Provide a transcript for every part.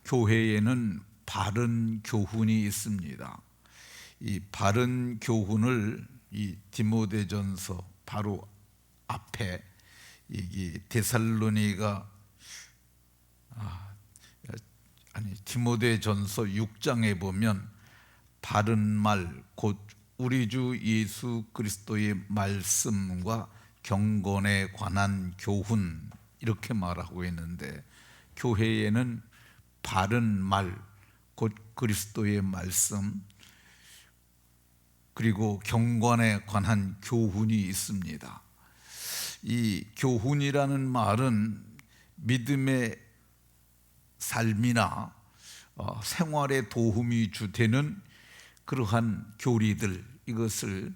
교회에는 바른 교훈이 있습니다. 이 바른 교훈을 이 디모데전서 바로 앞에 이 디모데전서 6장에 보면 바른 말 곧 우리 주 예수 그리스도의 말씀과 경건에 관한 교훈 이렇게 말하고 있는데, 교회에는 바른 말 곧 그리스도의 말씀 그리고 경건에 관한 교훈이 있습니다. 이 교훈이라는 말은 믿음의 삶이나 생활에 도움이 되는 그러한 교리들, 이것을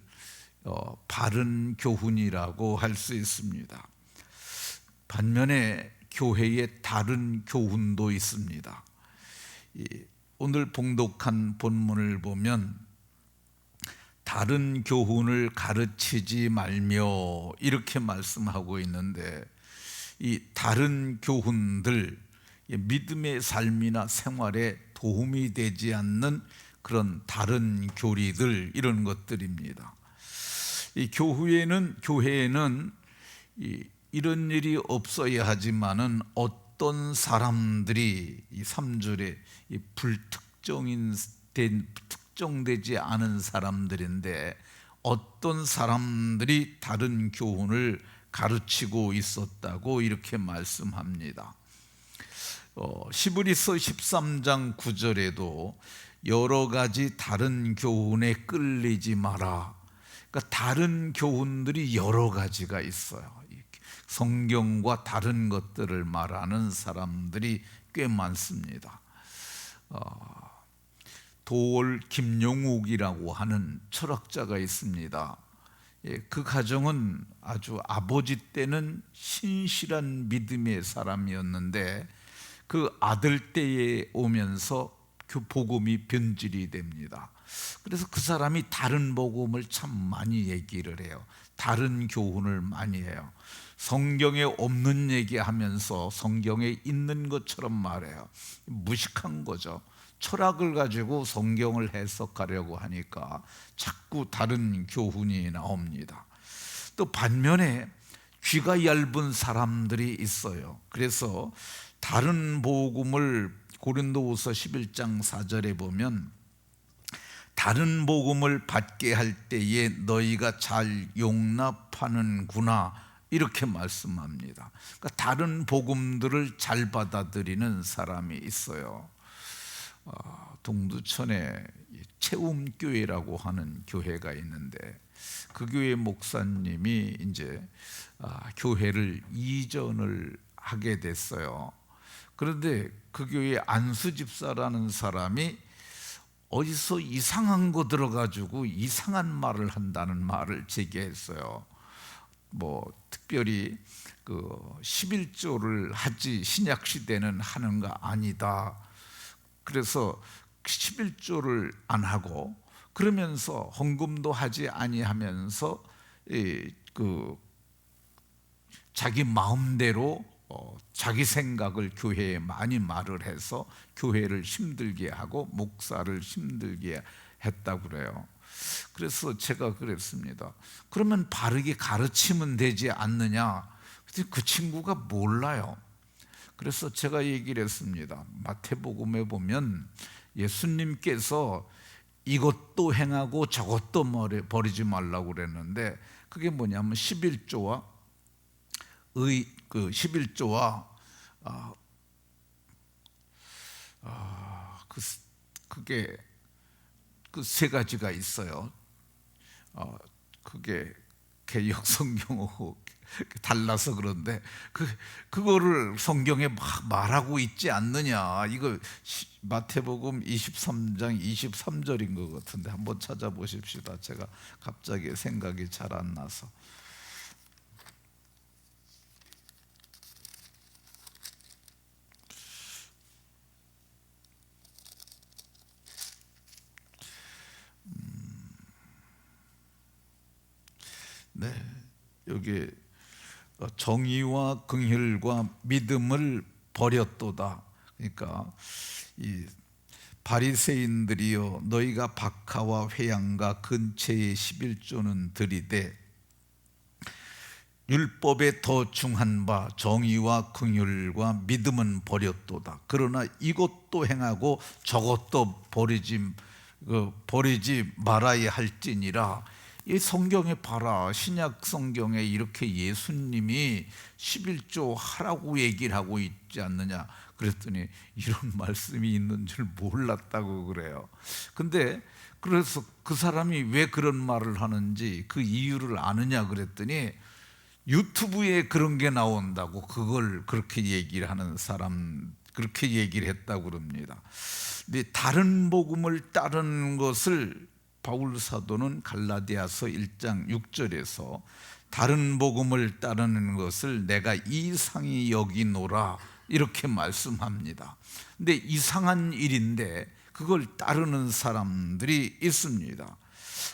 바른 교훈이라고 할 수 있습니다. 반면에 교회에 다른 교훈도 있습니다. 오늘 봉독한 본문을 보면 다른 교훈을 가르치지 말며 이렇게 말씀하고 있는데, 이 다른 교훈들, 믿음의 삶이나 생활에 도움이 되지 않는 그런 다른 교리들, 이런 것들입니다. 이 교회에는 이런 일이 없어야 하지만은 어떤 사람들이 이 3절에 특정되지 않은 사람들인데, 어떤 사람들이 다른 교훈을 가르치고 있었다고 이렇게 말씀합니다. 히브리서 13장 9절에도 여러 가지 다른 교훈에 끌리지 마라. 그러니까 다른 교훈들이 여러 가지가 있어요. 성경과 다른 것들을 말하는 사람들이 꽤 많습니다. 도올 김용욱이라고 하는 철학자가 있습니다. 그 가정은 아주 아버지 때는 신실한 믿음의 사람이었는데, 그 아들 때에 오면서 그 복음이 변질이 됩니다. 그래서 그 사람이 다른 복음을 참 많이 얘기를 해요. 다른 교훈을 많이 해요. 성경에 없는 얘기하면서 성경에 있는 것처럼 말해요. 무식한 거죠. 철학을 가지고 성경을 해석하려고 하니까 자꾸 다른 교훈이 나옵니다. 또 반면에 귀가 얇은 사람들이 있어요. 그래서 다른 복음을 고린도후서 11장 4절에 보면 다른 복음을 받게 할 때에 너희가 잘 용납하는구나 이렇게 말씀합니다. 그러니까 다른 복음들을 잘 받아들이는 사람이 있어요. 동두천에 채움교회라고 하는 교회가 있는데, 그 교회 목사님이 이제 교회를 이전을 하게 됐어요. 그런데 그 교회 안수 집사라는 사람이 어디서 이상한 거 들어가지고 이상한 말을 한다는 말을 제기했어요. 특별히 그 11조를 하지 신약 시대는 하는 거 아니다. 그래서 11조를 안 하고 그러면서 헌금도 하지 아니하면서 자기 마음대로 자기 생각을 교회에 많이 말을 해서 교회를 힘들게 하고 목사를 힘들게 했다고 그래요. 그래서 제가 그랬습니다. 그러면 바르게 가르치면 되지 않느냐? 그 친구가 몰라요. 그래서 제가 얘기를 했습니다. 마태복음에 보면 예수님께서 이것도 행하고 저것도 버리지 말라고 그랬는데, 그게 뭐냐면 11조와 그게 그 세 가지가 있어요. 그게 개역 성경하고 달라서 그런데 그거를 성경에 막 말하고 있지 않느냐. 이거 마태복음 23장 23절인 것 같은데 한번 찾아보십시다. 제가 갑자기 생각이 잘 안 나서. 네, 여기 정의와 긍휼과 믿음을 버렸도다. 그러니까 이 바리새인들이여 너희가 박하와 회양과 근처의 11조는 들이되 율법에 더 중한 바 정의와 긍휼과 믿음은 버렸도다. 그러나 이것도 행하고 저것도 버리지 말아야 할지니라. 이 성경에 봐라. 신약 성경에 이렇게 예수님이 11조 하라고 얘기를 하고 있지 않느냐. 그랬더니 이런 말씀이 있는 줄 몰랐다고 그래요. 근데 그래서 그 사람이 왜 그런 말을 하는지 그 이유를 아느냐 그랬더니 유튜브에 그런 게 나온다고 그걸 그렇게 얘기를 하는 사람, 그렇게 얘기를 했다고 그럽니다. 근데 다른 복음을 따르는 것을 바울 사도는 갈라디아서 1장 6절에서 다른 복음을 따르는 것을 내가 이상히 여기노라 이렇게 말씀합니다. 근데 이상한 일인데 그걸 따르는 사람들이 있습니다.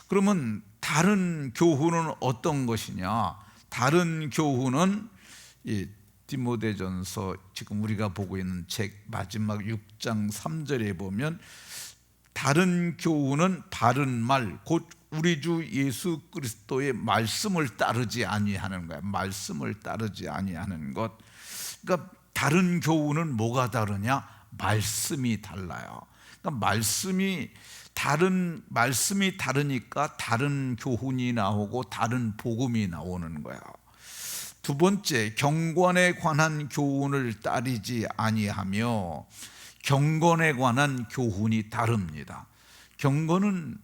그러면 다른 교훈은 어떤 것이냐? 다른 교훈은 디모데전서 지금 우리가 보고 있는 책 마지막 6장 3절에 보면 다른 교훈은 바른 말 곧 우리 주 예수 그리스도의 말씀을 따르지 아니하는 거야. 말씀을 따르지 아니하는 것. 그러니까 다른 교훈은 뭐가 다르냐? 말씀이 달라요. 그러니까 말씀이 다르니까 다른 교훈이 나오고 다른 복음이 나오는 거야. 두 번째, 경건에 관한 교훈을 따르지 아니하며 경건에 관한 교훈이 다릅니다. 경건은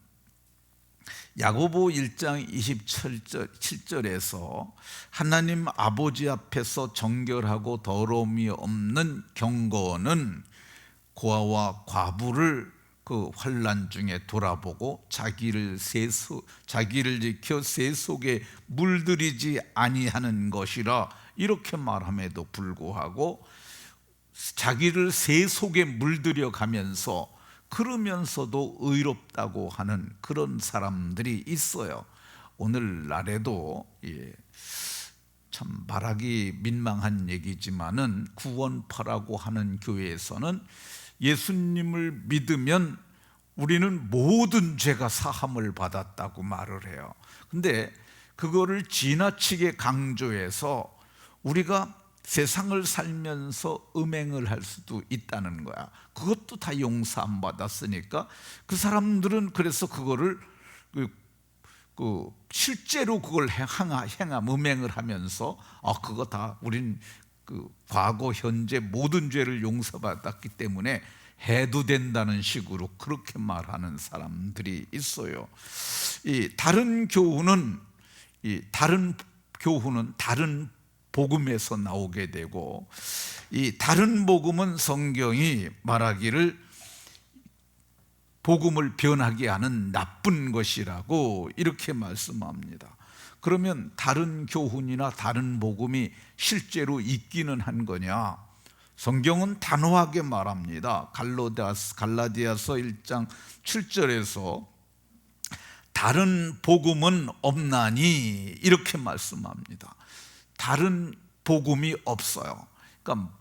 야고보 1장 27절에서 하나님 아버지 앞에서 정결하고 더러움이 없는 경건은 고아와 과부를 그 환난 중에 돌아보고 자기를 지켜 새 속에 물들이지 아니하는 것이라 이렇게 말함에도 불구하고 자기를 새 속에 물들여 가면서 그러면서도 의롭다고 하는 그런 사람들이 있어요. 오늘날에도 참 말하기 민망한 얘기지만은 구원파라고 하는 교회에서는 예수님을 믿으면 우리는 모든 죄가 사함을 받았다고 말을 해요. 근데 그거를 지나치게 강조해서 우리가 세상을 살면서 음행을 할 수도 있다는 거야. 그것도 다 용서 안 받았으니까 그 사람들은 그래서 그거를 실제로 그걸 음행을 하면서 그거 다 우린 과거 현재 모든 죄를 용서받았기 때문에 해도 된다는 식으로 그렇게 말하는 사람들이 있어요. 다른 교훈은 다른 복음에서 나오게 되고 이 다른 복음은 성경이 말하기를 복음을 변하게 하는 나쁜 것이라고 이렇게 말씀합니다. 그러면 다른 교훈이나 다른 복음이 실제로 있기는 한 거냐? 성경은 단호하게 말합니다. 갈라디아서 1장 7절에서 다른 복음은 없나니 이렇게 말씀합니다. 다른 복음이 없어요. 그러니까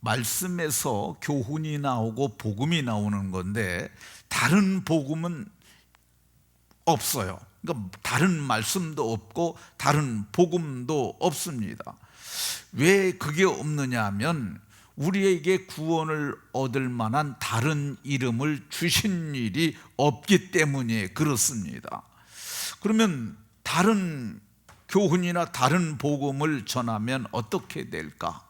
말씀에서 교훈이 나오고 복음이 나오는 건데 다른 복음은 없어요. 그러니까 다른 말씀도 없고 다른 복음도 없습니다. 왜 그게 없느냐 하면 우리에게 구원을 얻을 만한 다른 이름을 주신 일이 없기 때문에 그렇습니다. 그러면 다른 교훈이나 다른 복음을 전하면 어떻게 될까?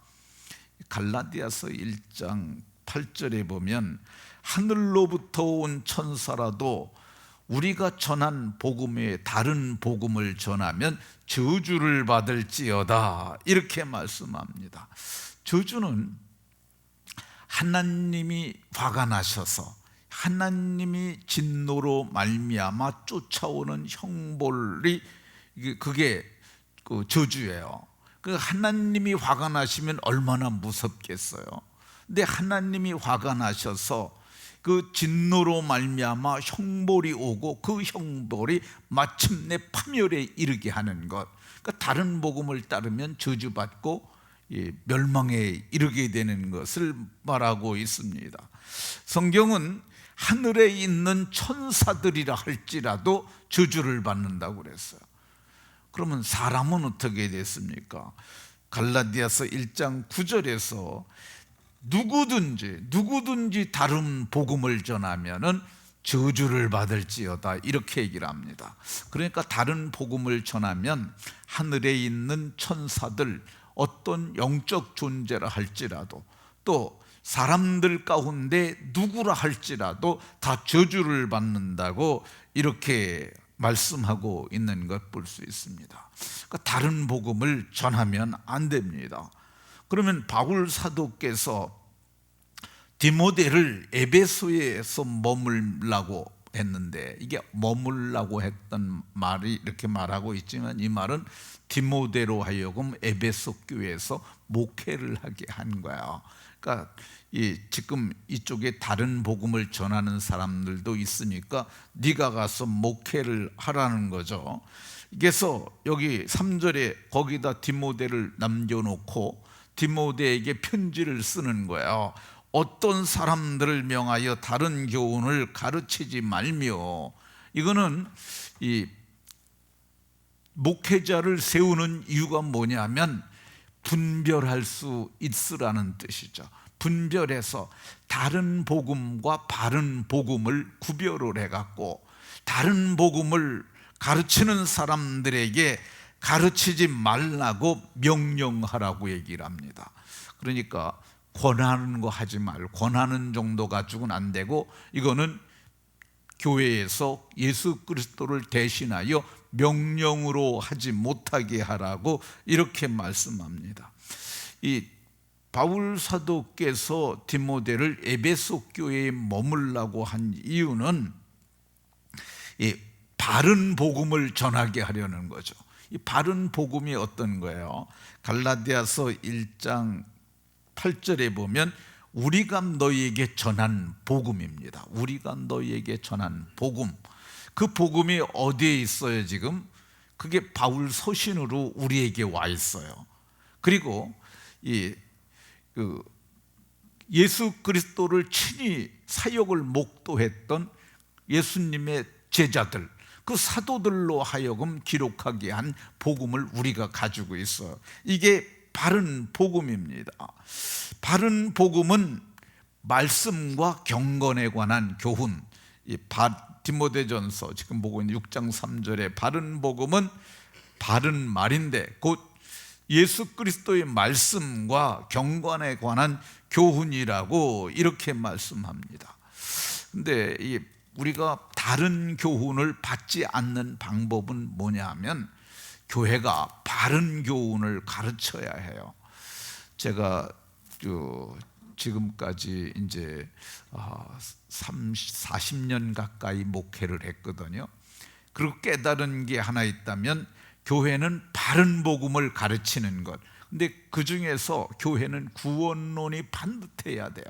갈라디아서 1장 8절에 보면 하늘로부터 온 천사라도 우리가 전한 복음에 다른 복음을 전하면 저주를 받을지어다 이렇게 말씀합니다. 저주는 하나님이 화가 나셔서 하나님이 진노로 말미암아 쫓아오는 형벌이 그게 그 저주예요. 그 하나님이 화가 나시면 얼마나 무섭겠어요. 근데 하나님이 화가 나셔서 그 진노로 말미암아 형벌이 오고 그 형벌이 마침내 파멸에 이르게 하는 것. 그러니까 다른 복음을 따르면 저주받고 멸망에 이르게 되는 것을 말하고 있습니다. 성경은 하늘에 있는 천사들이라 할지라도 저주를 받는다고 그랬어요. 그러면 사람은 어떻게 됐습니까? 갈라디아서 1장 9절에서 누구든지 다른 복음을 전하면은 저주를 받을지어다, 이렇게 얘기를 합니다. 그러니까 다른 복음을 전하면 하늘에 있는 천사들, 어떤 영적 존재라 할지라도, 또 사람들 가운데 누구라 할지라도 다 저주를 받는다고 이렇게 말씀하고 있는 것 볼 수 있습니다. 그러니까 다른 복음을 전하면 안 됩니다. 그러면 바울 사도께서 디모데를 에베소에서 머물라고 했는데, 이게 머물라고 했던 말이 이렇게 말하고 있지만, 이 말은 디모데로 하여금 에베소 교회에서 목회를 하게 한 거야. 그러니까 지금 이쪽에 다른 복음을 전하는 사람들도 있으니까 네가 가서 목회를 하라는 거죠. 그래서 여기 3절에 거기다 디모데를 남겨놓고 디모데에게 편지를 쓰는 거예요. 어떤 사람들을 명하여 다른 교훈을 가르치지 말며, 이거는 이 목회자를 세우는 이유가 뭐냐면 분별할 수 있으라는 뜻이죠. 분별해서 다른 복음과 바른 복음을 구별을 해갖고 다른 복음을 가르치는 사람들에게 가르치지 말라고 명령하라고 얘기를 합니다. 그러니까 권하는 거 하지 말고, 권하는 정도 가지고는 안 되고, 이거는 교회에서 예수 그리스도를 대신하여 명령으로 하지 못하게 하라고 이렇게 말씀합니다. 이 바울 사도께서 디모데를 에베소 교회에 머물라고 한 이유는 이 바른 복음을 전하게 하려는 거죠. 이 바른 복음이 어떤 거예요? 갈라디아서 1장 8절에 보면 우리가 너희에게 전한 복음입니다. 우리가 너희에게 전한 복음. 그 복음이 어디에 있어요 지금? 그게 바울 서신으로 우리에게 와 있어요. 그리고 예수 그리스도를 친히 사역을 목도했던 예수님의 제자들, 그 사도들로 하여금 기록하게 한 복음을 우리가 가지고 있어요. 이게 바른 복음입니다. 바른 복음은 말씀과 경건에 관한 교훈. 디모데전서 지금 보고 있는 6장 3절에 바른 복음은 바른 말인데 곧 예수 그리스도의 말씀과 경건에 관한 교훈이라고 이렇게 말씀합니다. 근데 우리가 다른 교훈을 받지 않는 방법은 뭐냐 하면 교회가 바른 교훈을 가르쳐야 해요. 제가 지금까지 이제 40년 가까이 목회를 했거든요. 그리고 깨달은 게 하나 있다면 교회는 바른 복음을 가르치는 것. 근데 그 중에서 교회는 구원론이 반듯해야 돼요.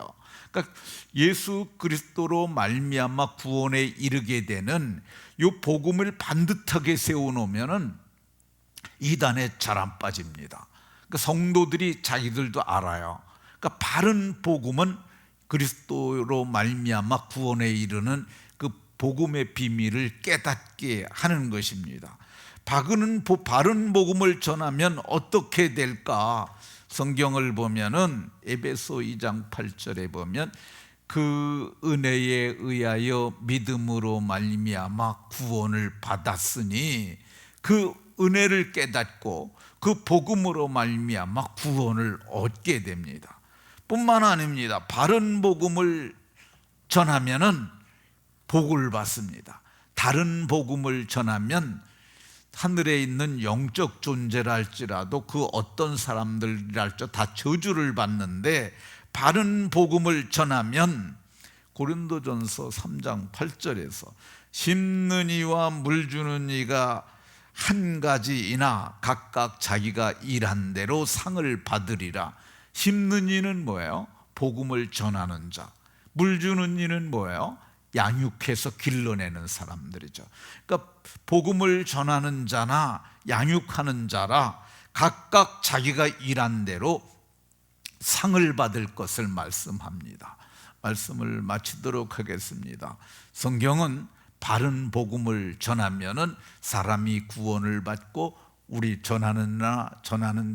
그러니까 예수 그리스도로 말미암아 구원에 이르게 되는 이 복음을 반듯하게 세워놓으면은 이단에 잘 안 빠집니다. 그러니까 성도들이 자기들도 알아요. 그러니까 바른 복음은 그리스도로 말미암아 구원에 이르는 그 복음의 비밀을 깨닫게 하는 것입니다. 바른 복음을 전하면 어떻게 될까? 성경을 보면은 에베소 2장 8절에 보면 그 은혜에 의하여 믿음으로 말미암아 구원을 받았으니, 그 은혜를 깨닫고 그 복음으로 말미암아 구원을 얻게 됩니다. 뿐만 아닙니다. 바른 복음을 전하면은 복을 받습니다. 다른 복음을 전하면 하늘에 있는 영적 존재라 할지라도 그 어떤 사람들이랄지 다 저주를 받는데, 바른 복음을 전하면 고린도전서 3장 8절에서 심는 이와 물 주는 이가 한 가지이나 각각 자기가 일한 대로 상을 받으리라. 심는 이는 뭐예요? 복음을 전하는 자. 물 주는 이는 뭐예요? 양육해서 길러내는 사람들이죠. 그러니까 복음을 전하는 자나 양육하는 자라 각각 자기가 일한 대로 상을 받을 것을 말씀합니다. 말씀을 마치도록 하겠습니다. 성경은 바른 복음을 전하면은 사람이 구원을 받고 우리 전하는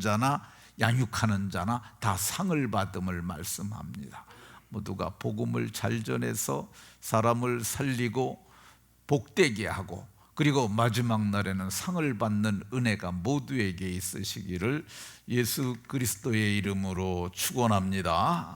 자나 양육하는 자나 다 상을 받음을 말씀합니다. 모두가 복음을 잘 전해서 사람을 살리고 복되게 하고 그리고 마지막 날에는 상을 받는 은혜가 모두에게 있으시기를 예수 그리스도의 이름으로 축원합니다.